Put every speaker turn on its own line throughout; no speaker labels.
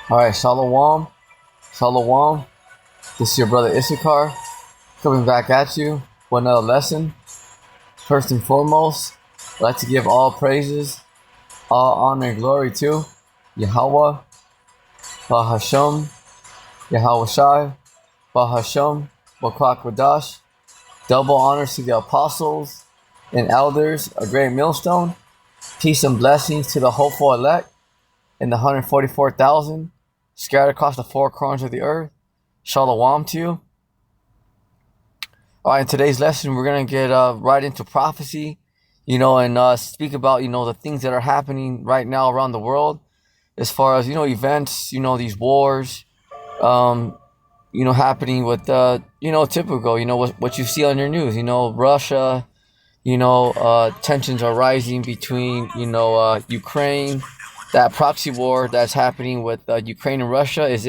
All right, Shalom, Shalom. This is your brother Issachar coming back at you with another lesson. First and foremost, I'd like to give all praises, all honor and glory to Yahweh, Bahasham, Yahweh Shai, Bahasham, Bakrak Wadash. Double honors to the apostles and elders, a great millstone. Peace and blessings to the hopeful elect and the 144,000 scattered across the four corners of the earth. Shalom to you. All right, in today's lesson, we're going to get right into prophecy, and speak about, the things that are happening right now around the world as far as, events, these wars, happening with, typical, what you see on your news, Russia, tensions are rising between, Ukraine, that proxy war that's happening with Ukraine and Russia. Is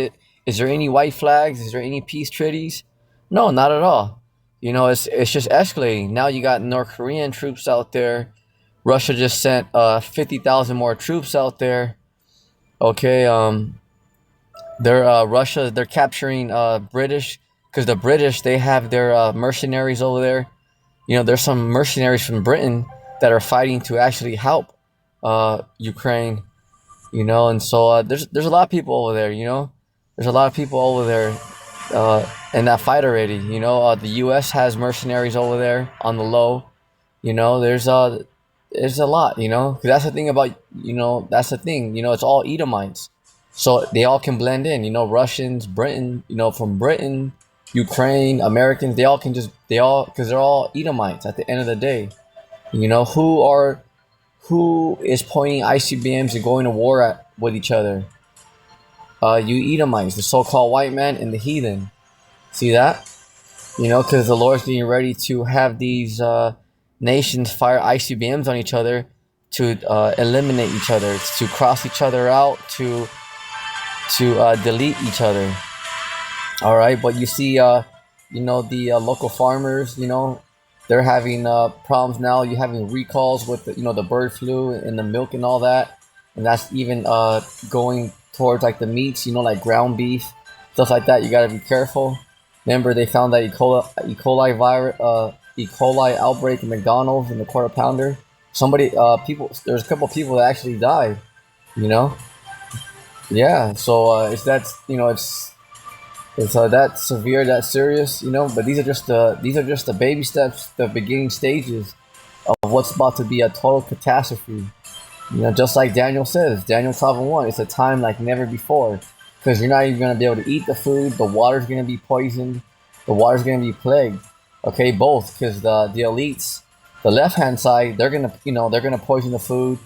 there any white flags? Is there any peace treaties? No, not at all. It's just escalating. Now you got North Korean troops out there. Russia just sent 50,000 more troops out there. Okay, they're capturing British, because the British, they have their mercenaries over there. There's some mercenaries from Britain that are fighting to actually help Ukraine. And so there's a lot of people over there. There's a lot of people over there in that fight already. The U.S. has mercenaries over there on the low. There's a lot. Because that's the thing about that's the thing. It's all Edomites, so they all can blend in. Russians, Britain. From Britain, Ukraine, Americans. They all because they're all Edomites at the end of the day. Who is pointing ICBMs and going to war with each other? You Edomites, the so-called white man and the heathen. See that? Because the Lord's getting ready to have these nations fire ICBMs on each other to eliminate each other, to cross each other out, to delete each other. All right, but you see, the local farmers, they're having problems now. You're having recalls with the bird flu and the milk and all that, and that's even going towards like the meats, like ground beef, stuff like that. You gotta be careful. Remember, they found that E. coli virus, E. coli outbreak in McDonald's in the quarter pounder. There's a couple people that actually died. Yeah. So it's that severe, that serious, But these are just the baby steps, the beginning stages of what's about to be a total catastrophe. Just like Daniel says, Daniel 12:1, it's a time like never before, because you're not even gonna be able to eat the food. The water's gonna be poisoned. The water's gonna be plagued. Okay, both, because the elites, the left hand side, they're gonna poison the food,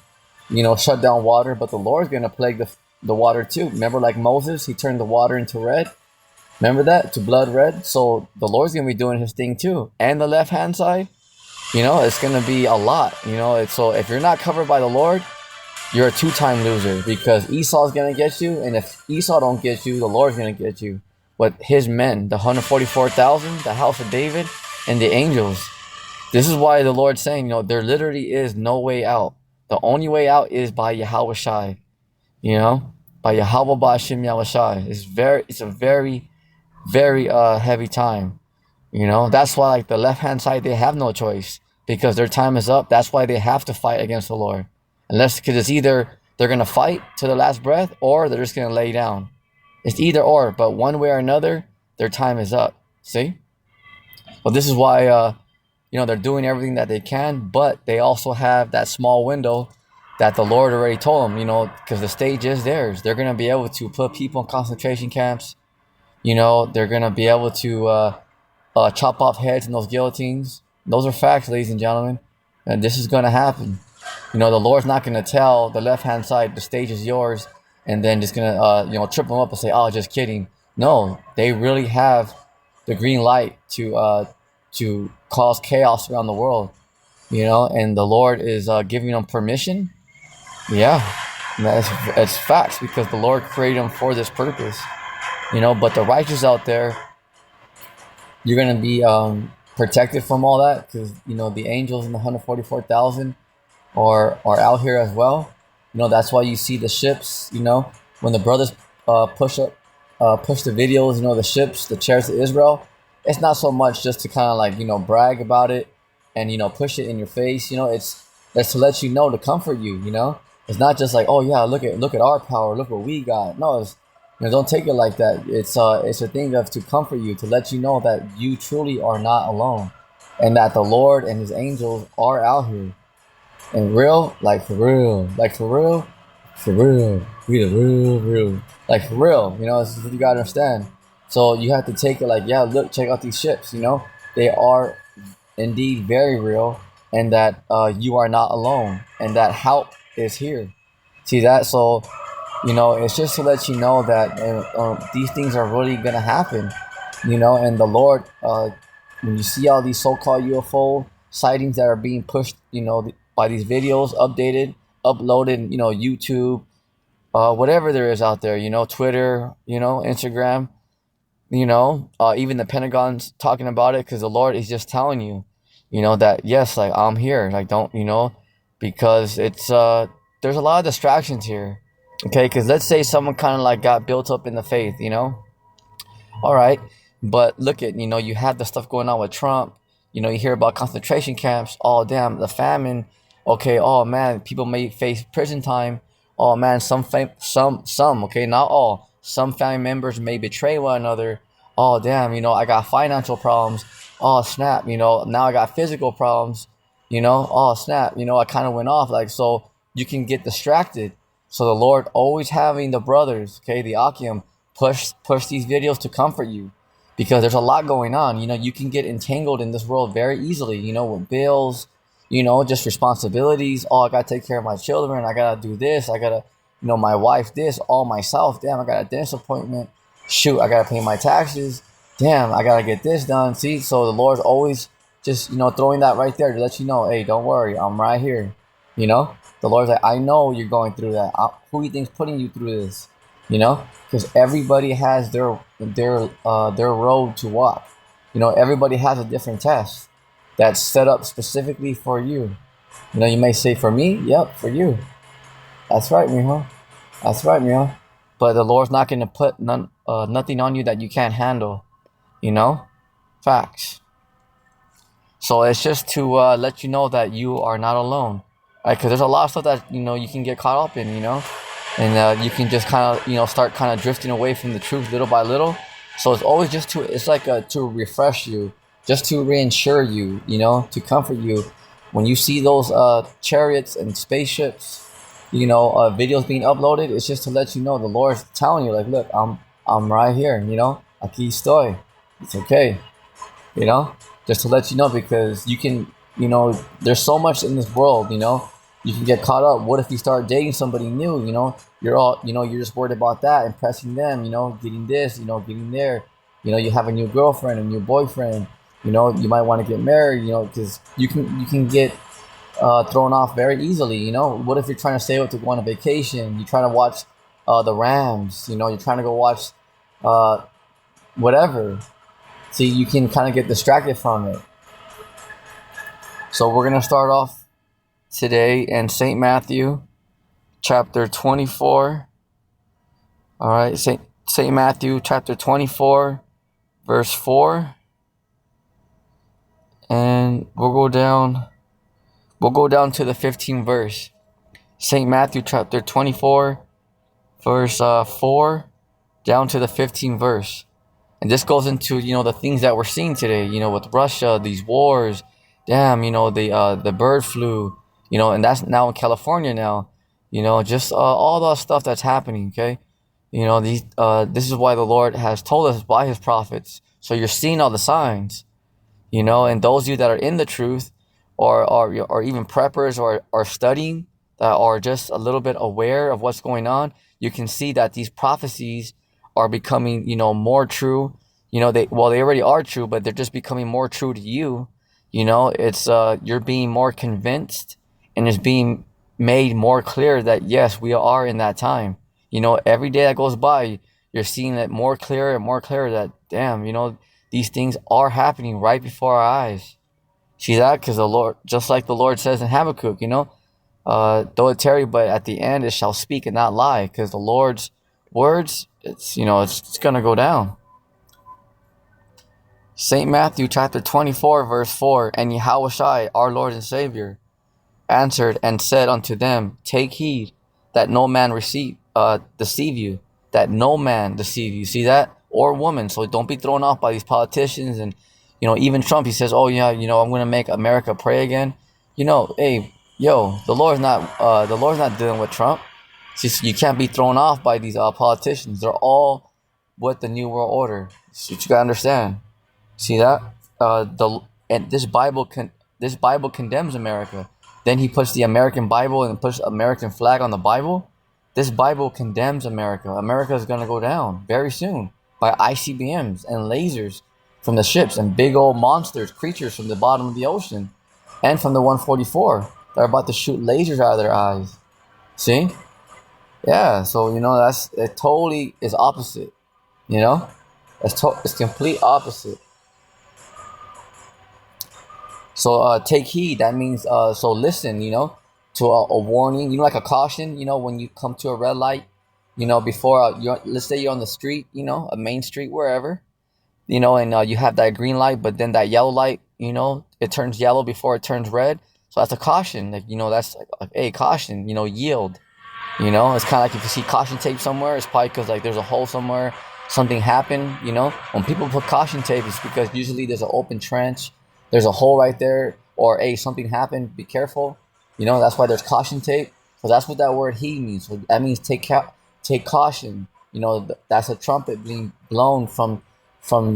shut down water. But the Lord's gonna plague the water too. Remember, like Moses, he turned the water into red. Remember that? To blood red. So the Lord's gonna be doing his thing too. And the left hand side, it's gonna be a lot. So if you're not covered by the Lord, you're a two-time loser, because Esau's gonna get you, and if Esau don't get you, the Lord's gonna get you. But his men, the 144,000, the house of David, and the angels. This is why the Lord's saying, there literally is no way out. The only way out is by Yahweh Shai. By Yahweh Ba'ashim Yahweh Shai. It's a very, very heavy time. That's why like the left-hand side, they have no choice, because their time is up. That's why they have to fight against the Lord. Because it's either they're going to fight to the last breath, or they're just going to lay down. It's either or, but one way or another, their time is up. See? Well, this is why, they're doing everything that they can, but they also have that small window that the Lord already told them, because the stage is theirs. They're going to be able to put people in concentration camps. They're going to be able to chop off heads in those guillotines. Those are facts, ladies and gentlemen. And this is going to happen. The Lord's not going to tell the left-hand side, the stage is yours, and then just going to, trip them up and say, oh, just kidding. No, they really have the green light to cause chaos around the world, and the Lord is giving them permission. Yeah, that's facts, because the Lord created them for this purpose, but the righteous out there, you're going to be protected from all that, because, the angels and the 144,000 are out here as well. That's why you see the ships, when the brothers push the videos, the ships, the chariots of Israel. It's not so much just to kind of like, brag about it and, push it in your face. It's to let you know, to comfort you, It's not just like, oh yeah, look at our power, look what we got. No, it's, don't take it like that. It's a thing of to comfort you, to let you know that you truly are not alone, and that the Lord and his angels are out here. And real, like for real, we the real, like for real, it's what you gotta understand. So you have to take it like, yeah, look, check out these ships, they are indeed very real, and that you are not alone, and that help is here. See that? So, it's just to let you know that these things are really gonna happen, and the Lord, when you see all these so-called UFO sightings that are being pushed, by these videos, uploaded, YouTube, whatever there is out there, Twitter, Instagram, even the Pentagon's talking about it, because the Lord is just telling you, that yes, like I'm here, like don't, because it's there's a lot of distractions here, okay? Because let's say someone kind of like got built up in the faith, all right, but look at, you have the stuff going on with Trump, you hear about concentration camps, oh damn, the famine, okay, oh man, people may face prison time, oh man, some, okay, not all, some family members may betray one another, oh damn, I got financial problems, oh snap, now I got physical problems, oh snap, I kind of went off, like, so you can get distracted. So the Lord always having the brothers, okay, the Akim, push these videos to comfort you, because there's a lot going on. You can get entangled in this world very easily, with bills, just responsibilities. Oh, I got to take care of my children. I got to do this. I got to, my wife this, all myself. Damn, I got a dentist appointment. Shoot, I got to pay my taxes. Damn, I got to get this done. See, so the Lord's always just, throwing that right there to let you know, hey, don't worry, I'm right here. The Lord's like, I know you're going through that. Who do you think's putting you through this? Because everybody has their road to walk. Everybody has a different test that's set up specifically for you. You may say, for me, yep, for you. That's right, Mijo. That's right, Mijo. But the Lord's not going to put nothing on you that you can't handle. Facts. So it's just to let you know that you are not alone. Right? Because there's a lot of stuff that, you can get caught up in, and you can just kind of, start kind of drifting away from the truth little by little. So it's always just to refresh you, just to reinsure you, to comfort you. When you see those chariots and spaceships, videos being uploaded, it's just to let you know the Lord's telling you, like, look, I'm right here, aquí estoy. It's okay, just to let you know, because you can, there's so much in this world, you can get caught up. What if you start dating somebody new, you're all, you're just worried about that, impressing them, getting this, getting there. You know, you have a new girlfriend, a new boyfriend. You know, you might want to get married. You know, because you can get thrown off very easily. You know, what if you're trying to stay up to go on a vacation? You're trying to watch the Rams. You know, you're trying to go watch uh, whatever. See, you can kind of get distracted from it. So we're gonna start off today in Saint Matthew, chapter 24. All right, Saint Matthew, chapter 24, verse 4, and we'll go down. We'll go down to the 15th verse. Saint Matthew, chapter 24, verse 4, down to the 15th verse. And this goes into, you know, the things that we're seeing today, you know, with Russia, these wars, damn, you know, the bird flu, you know, and that's now in California now, you know, just all the stuff that's happening, okay? You know, this is why the Lord has told us by his prophets. So you're seeing all the signs, you know, and those of you that are in the truth or even preppers or are studying, that are just a little bit aware of what's going on, you can see that these prophecies are becoming, you know, more true. You know, they already are true, but they're just becoming more true to you. You know, it's you're being more convinced, and it's being made more clear that yes, we are in that time. You know, every day that goes by, you're seeing it more clear and more clear that damn, you know, these things are happening right before our eyes. See that? Because the Lord, just like the Lord says in Habakkuk, you know, though it tarry, but at the end it shall speak and not lie, because the Lord's words, it's, you know, it's gonna go down. Saint Matthew chapter 24 verse 4, and Yahushua, our Lord and Savior, answered and said unto them, take heed that no man deceive you, that no man deceive you. See that? Or woman. So don't be thrown off by these politicians. And, you know, even Trump, he says, oh yeah, you know, I'm going to make America pray again. You know, hey, yo, the Lord's not dealing with Trump. It's just, you can't be thrown off by these politicians. They're all with the New World Order. So you got to understand. See that? This Bible condemns America. Then he puts the American Bible and puts American flag on the Bible. This Bible condemns America. America is gonna go down very soon by ICBMs and lasers from the ships and big old monsters, creatures from the bottom of the ocean, and from the 144. They're about to shoot lasers out of their eyes. See? Yeah. So you know it totally is opposite. You know, it's complete opposite. So take heed. That means so listen. You know, to a warning. You know, like a caution. You know, when you come to a red light. You know, before let's say you're on the street. You know, a main street wherever. You know, and you have that green light, but then that yellow light. You know, it turns yellow before it turns red. So that's a caution. Like, you know, that's like hey, caution. You know, yield. You know, it's kind of like if you see caution tape somewhere, it's probably because like there's a hole somewhere, something happened. You know, when people put caution tape, it's because usually there's an open trench, there's a hole right there, or hey, something happened. Be careful. You know, that's why there's caution tape. So that's what that word "he" means. So that means take caution. You know, that's a trumpet being blown from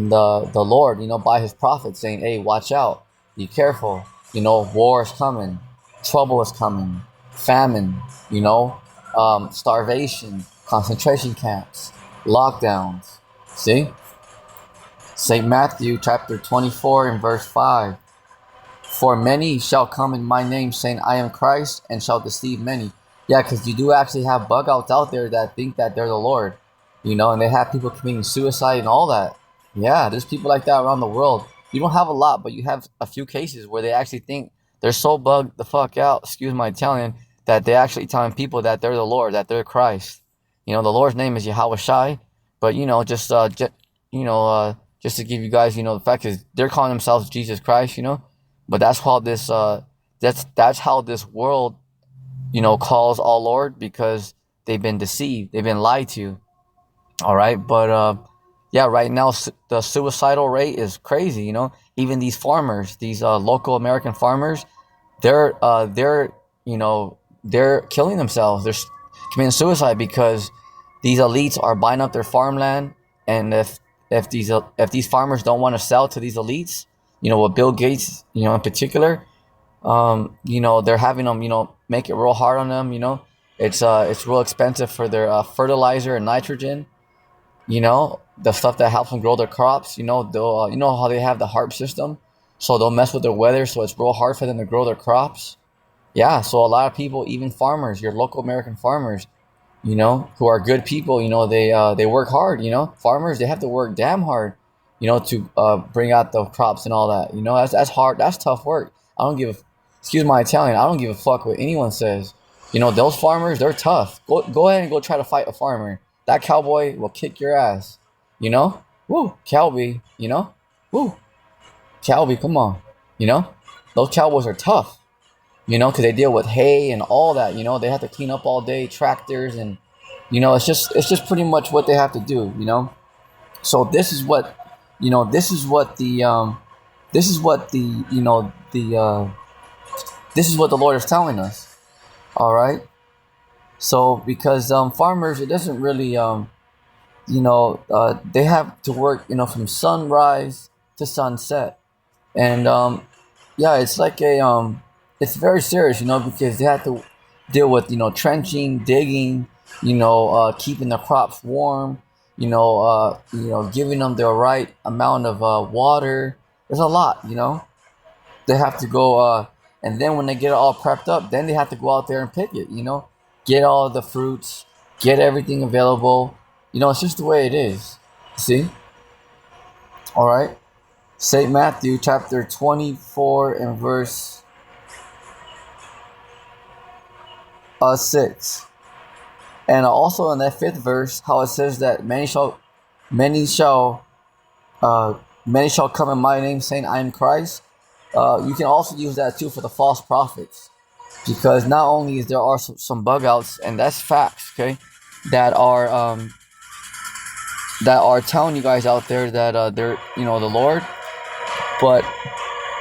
the Lord. You know, by His prophet saying, hey, watch out, be careful. You know, war is coming, trouble is coming, famine. You know. Starvation, concentration camps, lockdowns. See? St. Matthew chapter 24 and verse 5. For many shall come in my name saying, I am Christ, and shall deceive many. Yeah, because you do actually have bug outs out there that think that they're the Lord. You know, and they have people committing suicide and all that. Yeah, there's people like that around the world. You don't have a lot, but you have a few cases where they actually think they're so bugged the fuck out, excuse my Italian, that they're actually telling people that they're the Lord, that they're Christ. You know, the Lord's name is Yahushua, but you know, just to give you guys, you know, the fact is they're calling themselves Jesus Christ, you know, but that's how that's how this world, you know, calls all Lord, because they've been deceived, they've been lied to. All right, but yeah, right now the suicidal rate is crazy. You know, even these farmers, these local American farmers, they're you know, they're killing themselves. They're committing suicide because these elites are buying up their farmland, and if these farmers don't want to sell to these elites, you know, with Bill Gates, you know, in particular, you know, they're having them, you know, make it real hard on them. You know, it's real expensive for their fertilizer and nitrogen. You know, the stuff that helps them grow their crops. They'll you know how they have the HARP system, so they'll mess with their weather, so it's real hard for them to grow their crops. Yeah, so a lot of people, even farmers, your local American farmers, who are good people, they work hard. Farmers, they have to work damn hard, to bring out the crops and all that. That's hard. That's tough work. I don't give a, excuse my Italian. I don't give a fuck what anyone says. Those farmers, they're tough. Go ahead and go try to fight a farmer. That cowboy will kick your ass. Woo, Calby. Woo, Calby. Come on. Those cowboys are tough. Because they deal with hay and all that. They have to clean up all day, tractors, and it's just pretty much what they have to do. So this is what, this is what the this is what the this is what the Lord is telling us. All right. So because farmers, it doesn't really they have to work from sunrise to sunset, and yeah, it's like it's very serious, because they have to deal with, trenching, digging, keeping the crops warm, giving them the right amount of water. There's a lot, They have to go, and then when they get it all prepped up, then they have to go out there and pick it, get all the fruits, get everything available. It's just the way it is. See? All right. St. Matthew chapter 24 and verse 6, and also in that 5th verse, how it says that many shall come in my name, saying I am Christ. You can also use that too for the false prophets, because not only is there are some bug outs, and that's facts, okay, that are telling you guys out there that they're the Lord, but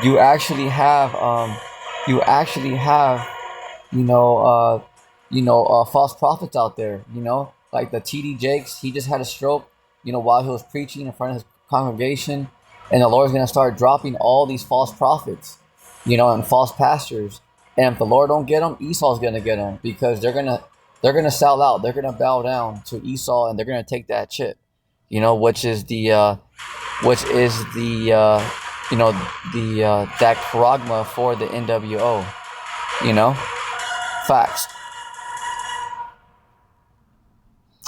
you actually have false prophets out there, like the TD Jakes. He just had a stroke, while he was preaching in front of his congregation, and the Lord's going to start dropping all these false prophets, and false pastors. And if the Lord don't get them, Esau's going to get them, because they're going to sell out. They're going to bow down to Esau, and they're going to take that chip, which is the that charagma for the NWO, facts.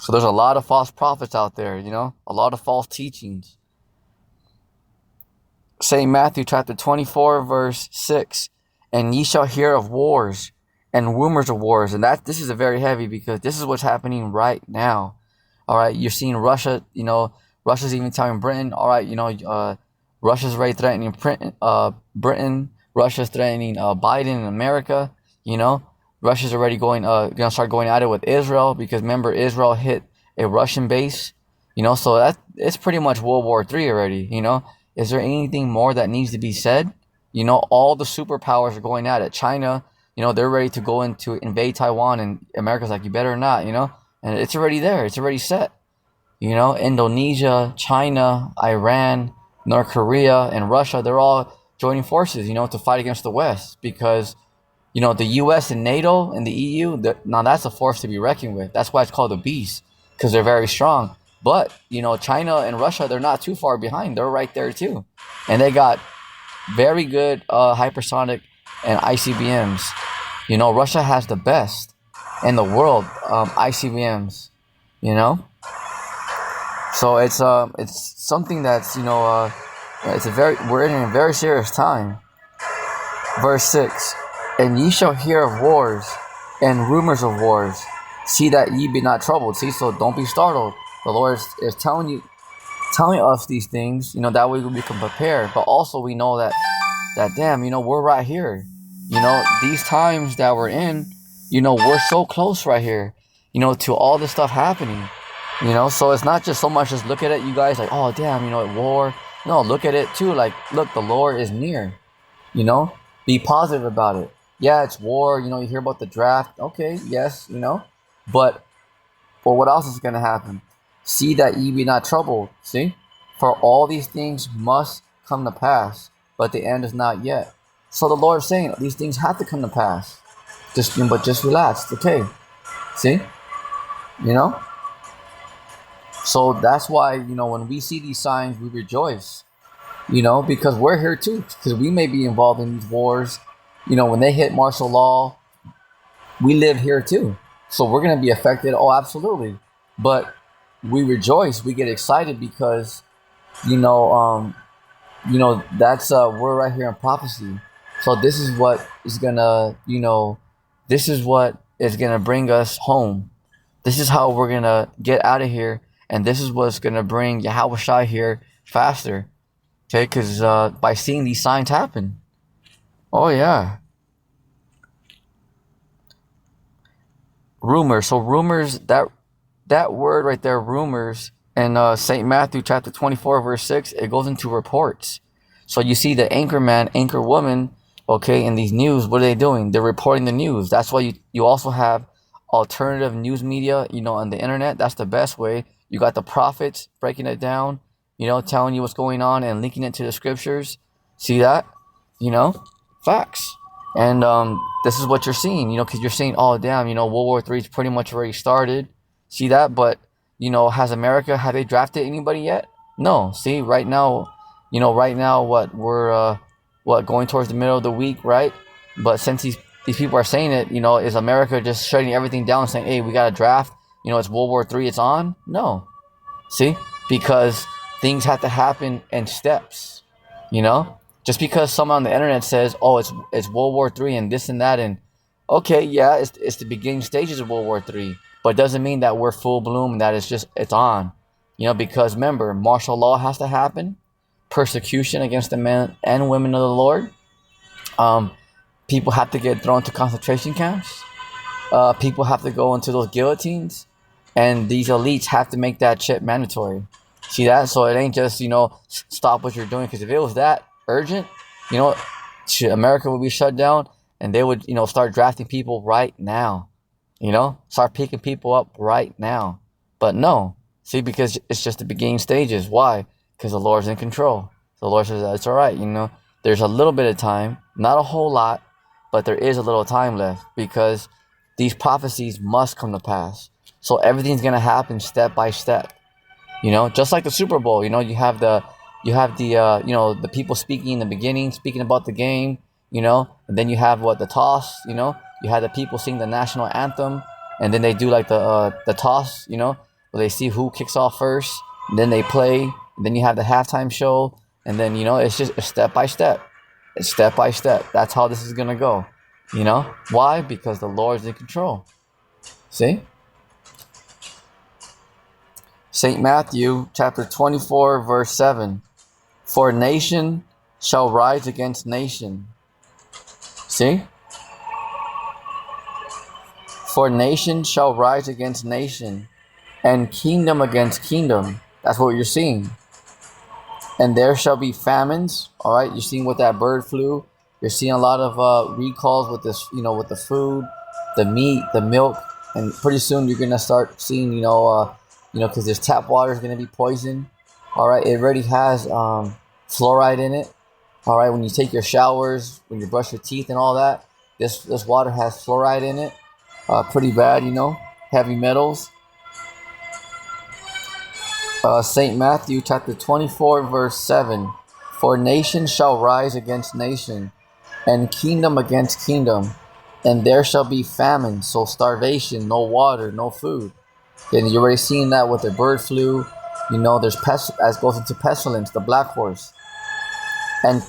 So there's a lot of false prophets out there, a lot of false teachings. St. Matthew chapter 24 verse 6, and ye shall hear of wars and rumors of wars. And this is a very heavy, because this is what's happening right now. All right, you're seeing Russia, Russia's even telling Britain, all right, Russia's already threatening Britain, Russia's threatening Biden and America, Russia's already gonna start going at it with Israel, because remember, Israel hit a Russian base, so it's pretty much World War III already. Is there anything more that needs to be said? All the superpowers are going at it. China, they're ready to go into invade Taiwan, and America's like, you better not, and it's already there, it's already set. Indonesia, China, Iran, North Korea, and Russia, they're all joining forces, to fight against the West, because the U.S. and NATO and the EU, now that's a force to be reckoned with. That's why it's called the beast, because they're very strong. But, China and Russia, they're not too far behind. They're right there too. And they got very good hypersonic and ICBMs. Russia has the best in the world ICBMs, So it's something that's, we're in a very serious time. Verse 6, and ye shall hear of wars and rumors of wars. See that ye be not troubled. See, so don't be startled. The Lord is telling us these things, that way we can prepare. But also we know that damn, we're right here. These times that we're in, we're so close right here, to all this stuff happening. So it's not just so much just look at it, you guys, like, oh damn, war. No, look at it too, like, look, the Lord is near. Be positive about it. Yeah, it's war, you hear about the draft. Okay, yes, but what else is going to happen? See that ye be not troubled. See? For all these things must come to pass, but the end is not yet. So the Lord is saying these things have to come to pass. Just relax. It's okay. See? So that's why, when we see these signs, we rejoice, because we're here too, because we may be involved in these wars. When they hit martial law, we live here too. So we're going to be affected. Oh, absolutely. But we rejoice, we get excited because, you know, um, that's, we're right here in prophecy. So this is what is going to, this is what is going to bring us home. This is how we're going to get out of here. And this is what's going to bring Yahweh Shai here faster. Okay, because by seeing these signs happen. Oh, yeah. Rumors. So rumors, that word right there, rumors, in St. Matthew chapter 24, verse 6, it goes into reports. So you see the anchor man, anchor woman, okay, in these news, what are they doing? They're reporting the news. That's why you also have alternative news media, on the internet. That's the best way. You got the prophets breaking it down, telling you what's going on and linking it to the scriptures. See that? Facts. And this is what you're seeing, because you're saying, oh, damn, World War III is pretty much already started. See that? But, have they drafted anybody yet? No. See, right now, what we're, going towards the middle of the week, right? But since these people are saying it, is America just shutting everything down and saying, hey, we got a draft, it's World War III, it's on? No. See? Because things have to happen in steps, Just because someone on the internet says, oh, it's World War III and this and that, and okay, yeah, it's the beginning stages of World War III, but it doesn't mean that we're full bloom and that it's on, because remember, martial law has to happen, persecution against the men and women of the Lord. People have to get thrown to concentration camps. People have to go into those guillotines, and these elites have to make that shit mandatory. See that? So it ain't just, stop what you're doing, because if it was that urgent, America would be shut down, and they would, start drafting people right now, start picking people up right now. But no, see, because it's just the beginning stages. Why? Because the Lord's in control. The Lord says, it's all right, there's a little bit of time, not a whole lot, but there is a little time left, because these prophecies must come to pass. So everything's going to happen step by step, just like the Super Bowl. You have the the people speaking in the beginning, speaking about the game, and then you have the toss, you have the people sing the national anthem, and then they do like the toss, where they see who kicks off first, and then they play, and then you have the halftime show, and then it's just step by step. It's step by step. That's how this is gonna go. Why? Because the Lord's in control. See? St. Matthew chapter 24, verse 7. For nation shall rise against nation. See? For nation shall rise against nation, and kingdom against kingdom. That's what you're seeing. And there shall be famines. All right, you're seeing with that bird flu. You're seeing a lot of recalls with this, with the food, the meat, the milk, and pretty soon you're gonna start seeing, because this tap water is gonna be poison. All right, it already has fluoride in it. All right, when you take your showers, when you brush your teeth and all that, this water has fluoride in it. Pretty bad, heavy metals. St. Matthew chapter 24, verse 7. For nation shall rise against nation, and kingdom against kingdom, and there shall be famine, so starvation, no water, no food. And you're already seeing that with the bird flu. There's as goes into pestilence, the black horse, and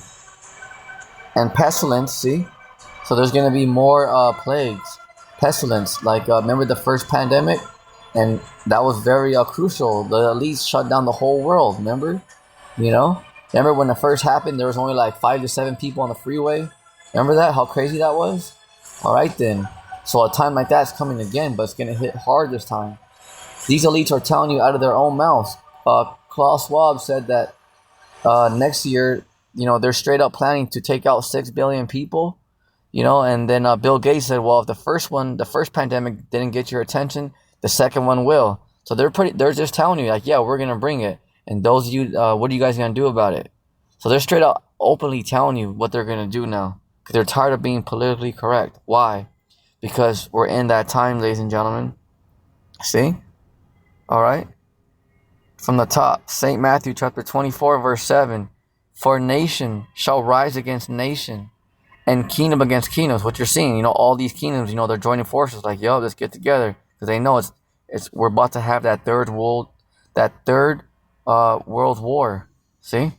pestilence. See, so there's gonna be more plagues, pestilence. Like remember the first pandemic. And that was very crucial. The elites shut down the whole world, remember? Remember when it first happened, there was only like 5 to 7 people on the freeway? Remember that? How crazy that was? All right, then. So a time like that's coming again, but it's going to hit hard this time. These elites are telling you out of their own mouths. Klaus Schwab said that next year, they're straight up planning to take out 6 billion people. And then Bill Gates said, well, if the first pandemic didn't get your attention, the second one will. So they're just telling you, like, yeah, we're going to bring it. And those of you, what are you guys going to do about it? So they're straight up openly telling you what they're going to do now. Because they're tired of being politically correct. Why? Because we're in that time, ladies and gentlemen. See? All right? from the top. St. Matthew chapter 24, verse 7. For nation shall rise against nation, and kingdom against kingdoms. What you're seeing, all these kingdoms, they're joining forces. Like, yo, let's get together, because they know we're about to have that third world war. See,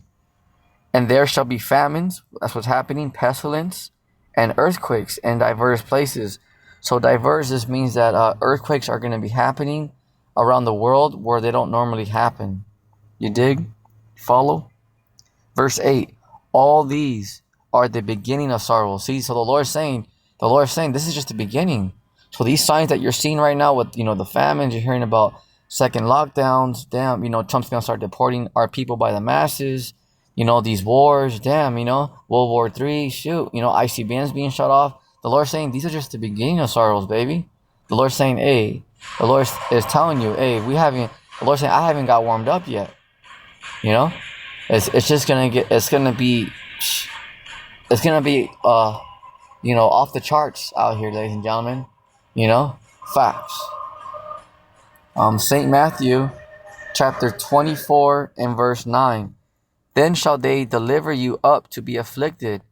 and there shall be famines. That's what's happening. Pestilence and earthquakes in diverse places. So diverse, this means that earthquakes are going to be happening around the world where they don't normally happen. You dig? Follow? Verse 8. All these are the beginning of sorrow. See, so the Lord is saying this is just the beginning. So these signs that you're seeing right now with, the famines, you're hearing about second lockdowns, damn, Trump's going to start deporting our people by the masses, these wars, damn, World War III, shoot, ICBMs being shut off. The Lord's saying these are just the beginning of sorrows, baby. The Lord's saying, hey, the Lord is telling you, hey, the Lord's saying, I haven't got warmed up yet. It's just going to be off the charts out here, ladies and gentlemen. Facts. St. Matthew chapter 24 and verse 9. Then shall they deliver you up to be afflicted,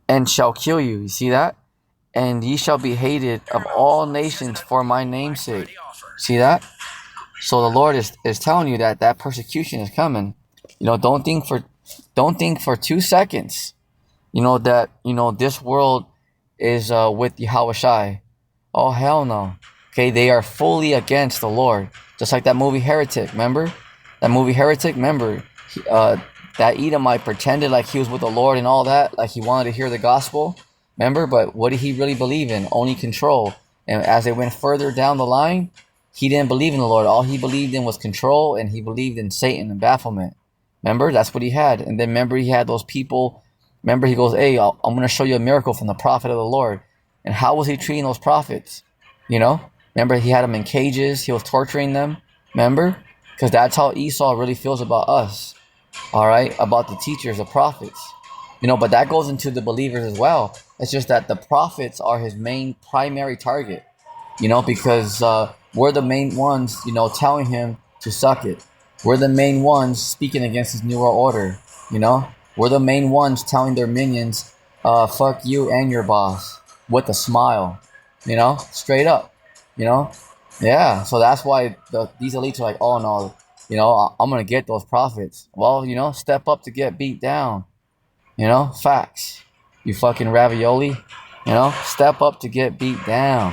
and shall kill you. You see that? And ye shall be hated of all nations for my name's sake. See that? So the Lord is telling you that persecution is coming. Don't think for 2 seconds, that, this world is with Yahushai. Oh, hell no. Okay, they are fully against the Lord. Just like that movie Heretic, remember? That Edomite pretended like he was with the Lord and all that, like he wanted to hear the gospel. Remember? But what did he really believe in? Only control. And as they went further down the line, he didn't believe in the Lord. All he believed in was control, and he believed in Satan and bafflement. Remember? That's what he had. And then remember, he had those people. Remember, he goes, hey, I'm going to show you a miracle from the prophet of the Lord. And how was he treating those prophets? Remember, he had them in cages. He was torturing them. Remember? Because that's how Esau really feels about us. All right? About the teachers, the prophets. But that goes into the believers as well. It's just that the prophets are his main primary target. Because we're the main ones, telling him to suck it. We're the main ones speaking against his New World Order. We're the main ones telling their minions, fuck you and your boss. With a smile. Straight up. Yeah, so that's why these elites are like, oh no, I'm going to get those prophets. Well, step up to get beat down. Facts. You fucking ravioli. Step up to get beat down.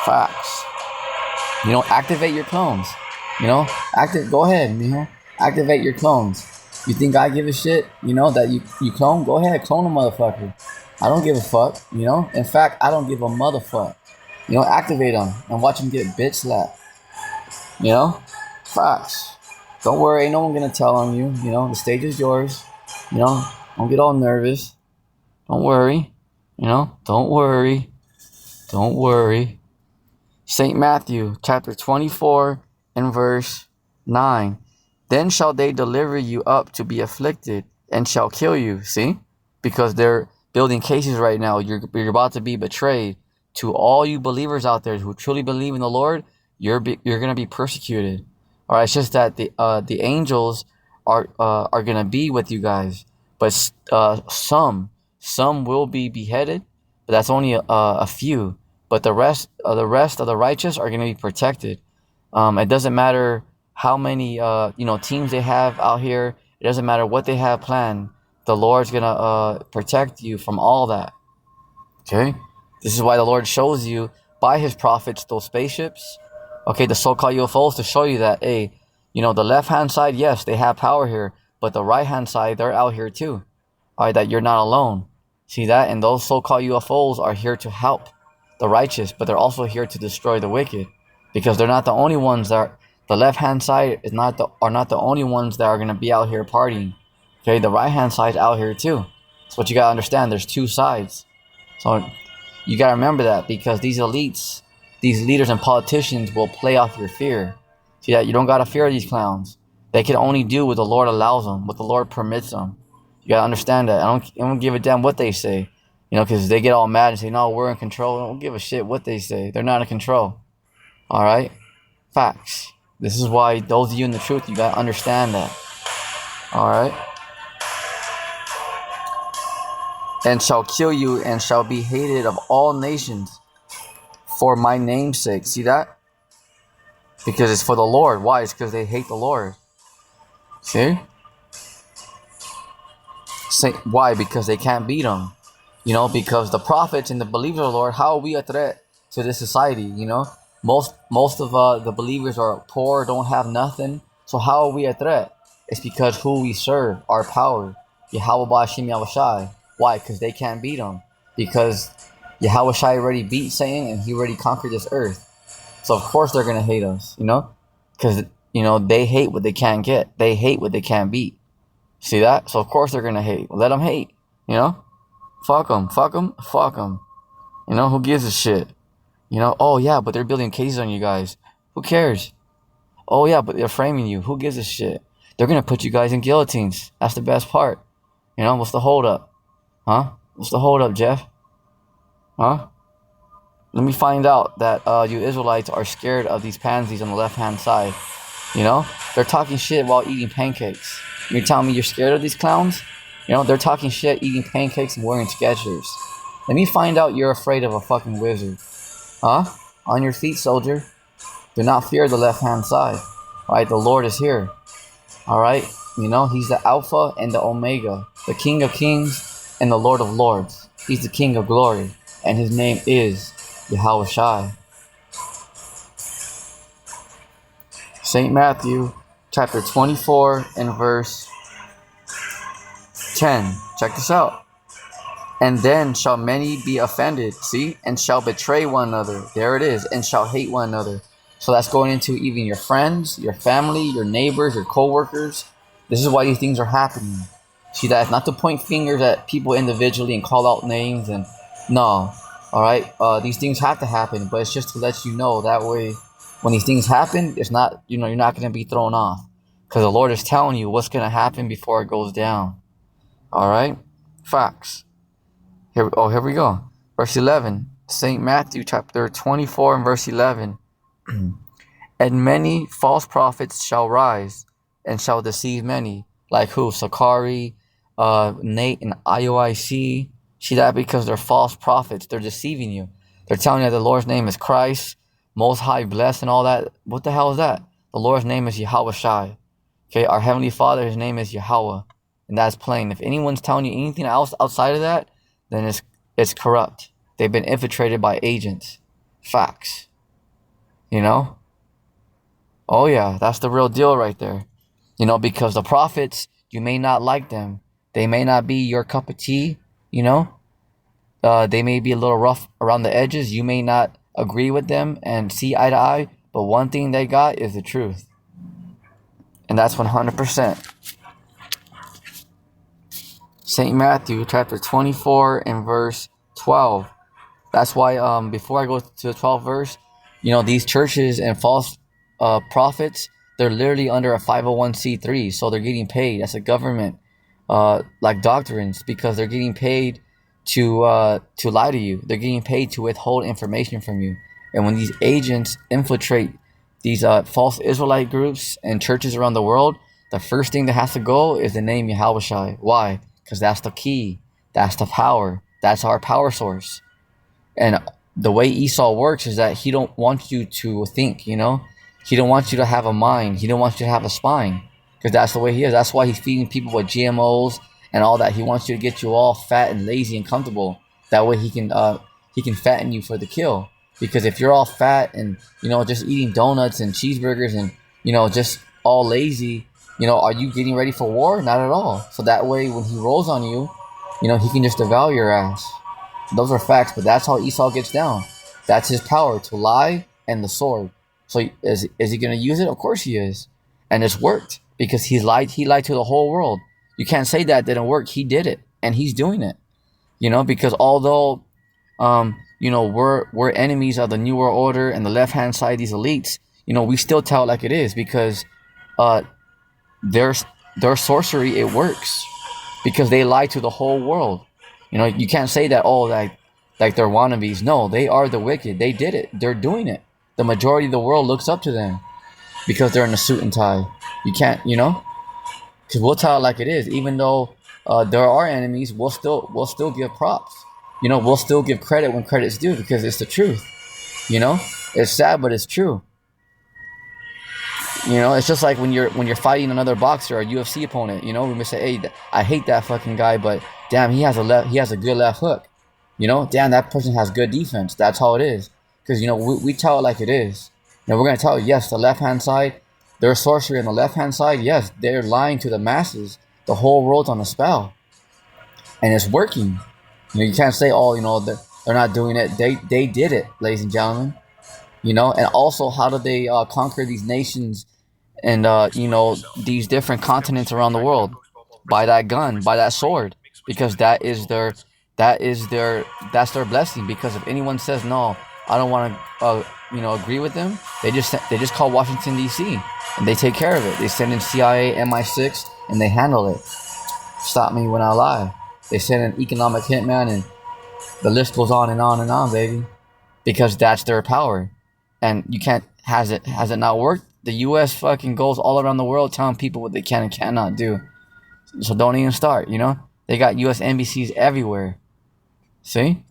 Facts. Activate your clones. Go ahead, activate your clones. You think I give a shit, that you clone? Go ahead, clone a motherfucker. I don't give a fuck, In fact, I don't give a motherfuck. Activate them and watch them get bitch slapped. Facts. Don't worry, ain't no one gonna tell on you. The stage is yours. Don't get all nervous. Don't worry. Don't worry. Don't worry. St. Matthew chapter 24 and verse 9. Then shall they deliver you up to be afflicted, and shall kill you. See? Because they're building cases right now. You're about to be betrayed. To all you believers out there who truly believe in the Lord, you're going to be persecuted. All right, it's just that the angels are going to be with you guys, but some will be beheaded, but that's only a few. But the rest of the righteous are going to be protected. It doesn't matter how many teams they have out here. It doesn't matter what they have planned. The Lord's going to protect you from all that. Okay? This is why the Lord shows you by his prophets those spaceships. Okay, the so-called UFOs, to show you that, hey, the left-hand side, yes, they have power here. But the right-hand side, they're out here too. All right, that you're not alone. See that? And those so-called UFOs are here to help the righteous, but they're also here to destroy the wicked. Because they're not the only ones that the left-hand side are not the only ones that are going to be out here partying. Okay, the right-hand side's out here too. That's what you got to understand. There's two sides. So you got to remember that, because these elites, these leaders and politicians will play off your fear. See that? You don't got to fear these clowns. They can only do what the Lord allows them, what the Lord permits them. You got to understand that. I don't give a damn what they say. Because they get all mad and say, no, we're in control. I don't give a shit what they say. They're not in control. All right? Facts. This is why those of you in the truth, you gotta understand that. Alright? And shall kill you and shall be hated of all nations for my name's sake. See that? Because it's for the Lord. Why? It's because they hate the Lord. See? Why? Because they can't beat him. You know, because the prophets and the believers of the Lord, how are we a threat to this society? You know, most of the believers are poor, don't have nothing. So how are we a threat? It's because who we serve, our power. Yahweh Ba'ashim Yahushai. Why? Because they can't beat him. Because Yahushai already beat Satan and he already conquered this earth. So of course they're going to hate us, you know? Because, you know, they hate what they can't get. They hate what they can't beat. See that? So of course they're going to hate. Let them hate, you know? Fuck them, fuck them, fuck them. You know, who gives a shit? You know, oh yeah, but they're building cases on you guys. Who cares? Oh yeah, but they're framing you. Who gives a shit? They're going to put you guys in guillotines. That's the best part. You know, what's the hold up? Huh? What's the hold up, Jeff? Huh? Let me find out that you Israelites are scared of these pansies on the left-hand side. You know? They're talking shit while eating pancakes. You're telling me you're scared of these clowns? You know, they're talking shit, eating pancakes, and wearing Skechers. Let me find out you're afraid of a fucking wizard. Huh? On your feet, soldier. Do not fear the left-hand side. Alright, the Lord is here. Alright? You know, he's the Alpha and the Omega. The King of Kings and the Lord of Lords. He's the King of Glory. And his name is Yahushai. St. Matthew, chapter 24 and verse 10. Check this out. And then shall many be offended, see, and shall betray one another. There it is, and shall hate one another. So that's going into even your friends, your family, your neighbors, your co-workers. This is why these things are happening. See that? It's not to point fingers at people individually and call out names and no. Alright? These things have to happen, but it's just to let you know. That way, when these things happen, it's not, you know, you're not going to be thrown off. Because the Lord is telling you what's going to happen before it goes down. Alright? Facts. Here we go. Verse 11. St. Matthew chapter 24 and verse 11. And many false prophets shall rise and shall deceive many. Like who? Sakari, Nate, and IOIC. See that? Because they're false prophets. They're deceiving you. They're telling you that the Lord's name is Christ, Most High, blessed, and all that. What the hell is that? The Lord's name is Yahushai. Okay, our Heavenly Father, his name is Yahweh. And that's plain. If anyone's telling you anything else outside of that, then it's corrupt. They've been infiltrated by agents. Facts. You know? Oh yeah, that's the real deal right there. You know, because the prophets, you may not like them. They may not be your cup of tea, you know? They may be a little rough around the edges. You may not agree with them and see eye to eye. But one thing they got is the truth. And that's 100%. St. Matthew chapter 24 and verse 12. That's why before I go to the 12th verse, you know, these churches and false prophets, they're literally under a 501c3, so they're getting paid. That's a government like doctrines, because they're getting paid to lie to you. They're getting paid to withhold information from you. And when these agents infiltrate these false Israelite groups and churches around the world, the first thing that has to go is the name Yahushai. Why? Because that's the key. That's the power. That's our power source. And the way Esau works is that he don't want you to think, you know? He don't want you to have a mind. He don't want you to have a spine. Because that's the way he is. That's why he's feeding people with GMOs and all that. He wants you to get you all fat and lazy and comfortable. That way he can fatten you for the kill. Because if you're all fat and, you know, just eating donuts and cheeseburgers and, you know, just all lazy, you know, are you getting ready for war? Not at all. So that way when he rolls on you, you know, he can just devour your ass. Those are facts, but that's how Esau gets down. That's his power, to lie and the sword. So is he going to use it? Of course he is. And it's worked because he lied to the whole world. You can't say that didn't work. He did it and he's doing it. You know, because although you know, we're enemies of the New World Order and the left-hand side, these elites, you know, we still tell it like it is, because their sorcery, it works because they lie to the whole world. You know, you can't say that, oh, like they're wannabes. No, they are the wicked. They did it. They're doing it. The majority of the world looks up to them. because they're in a suit and tie. You can't, because we'll tell it like it is. Even though there are enemies, we'll still give props. We'll still give credit when credit's due because it's the truth. It's sad, but it's true. It's just like when you're fighting another boxer or a UFC opponent. We may say, "Hey, I hate that fucking guy, but damn, he has a good left hook." Damn, that person has good defense. That's how it is. Because we tell it like it is. We're gonna tell you, yes, the left hand side, their sorcery on the left hand side. Yes, they're lying to the masses. The whole world's on a spell, and it's working. You can't say, "Oh, they're not doing it." They did it, ladies and gentlemen. And also, how do they conquer these nations and these different continents around the world? By that gun, by that sword, because that's their blessing. Because if anyone says no, I don't want to agree with them, they just call Washington D.C. and they take care of it. They send in CIA, MI6, and they handle it. Stop me when I lie. They send an economic hitman, and the list goes on and on and on, baby, because that's their power. And you can't. Has it not worked? The U.S. fucking goes all around the world telling people what they can and cannot do. So don't even start. They got U.S. embassies everywhere. See?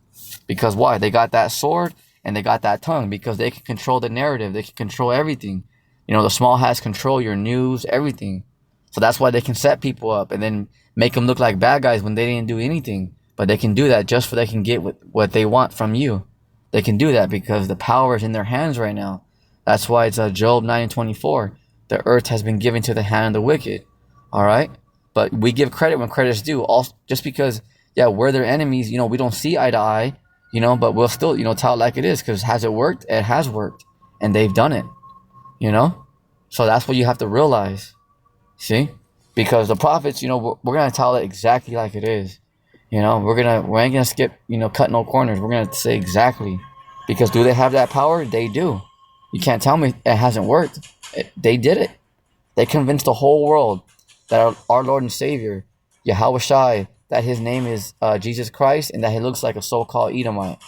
Because why? They got that sword and they got that tongue, because they can control the narrative. They can control everything. The small hats control your news, everything. So that's why they can set people up and then make them look like bad guys when they didn't do anything. But they can do that just so they can get what they want from you. They can do that because the power is in their hands right now. That's why it's Job 9:24. The earth has been given to the hand of the wicked. All right? But we give credit when credit's due. Also, just because, we're their enemies, we don't see eye to eye, but we'll still, tell it like it is. Because has it worked? It has worked. And they've done it. So that's what you have to realize. See? Because the prophets, we're going to tell it exactly like it is. We ain't gonna skip, cut no corners. We're gonna say exactly, because do they have that power? They do. You can't tell me it hasn't worked. They did it. They convinced the whole world that our Lord and Savior, Yahweh Shai, that his name is Jesus Christ, and that he looks like a so-called Edomite,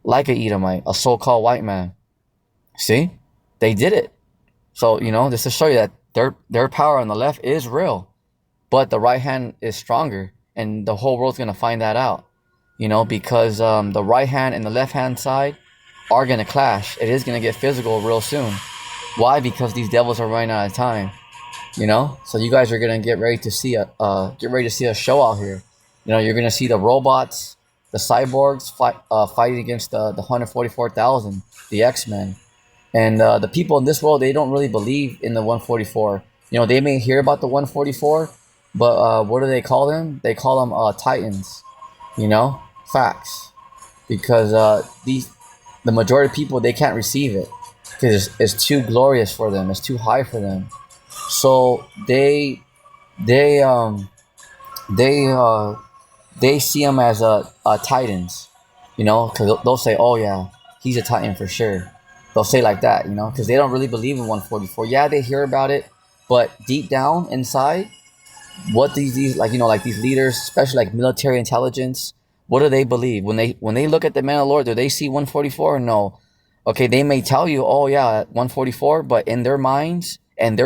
a so-called white man. See, they did it. So just to show you that their power on the left is real, but the right hand is stronger. And the whole world's going to find that out, because the right hand and the left hand side are going to clash. It is going to get physical real soon. Why? Because these devils are running out of time, So you guys are going to get ready to see a show out here. You're going to see the robots, the cyborgs fighting against the 144,000, the X-Men. And the people in this world, they don't really believe in the 144. They may hear about the 144, but what do they call them? They call them Titans, facts. Because the majority of people, they can't receive it because it's too glorious for them. It's too high for them. So they see them as Titans, because they'll say, "Oh yeah, he's a Titan for sure." They'll say like that, because they don't really believe in 144. Yeah, they hear about it, but deep down inside, what these like these leaders, especially like military intelligence, what do they believe when they look at the man of the Lord? Do they see 144? No. Okay, they may tell you, oh yeah, 144, but in their minds and their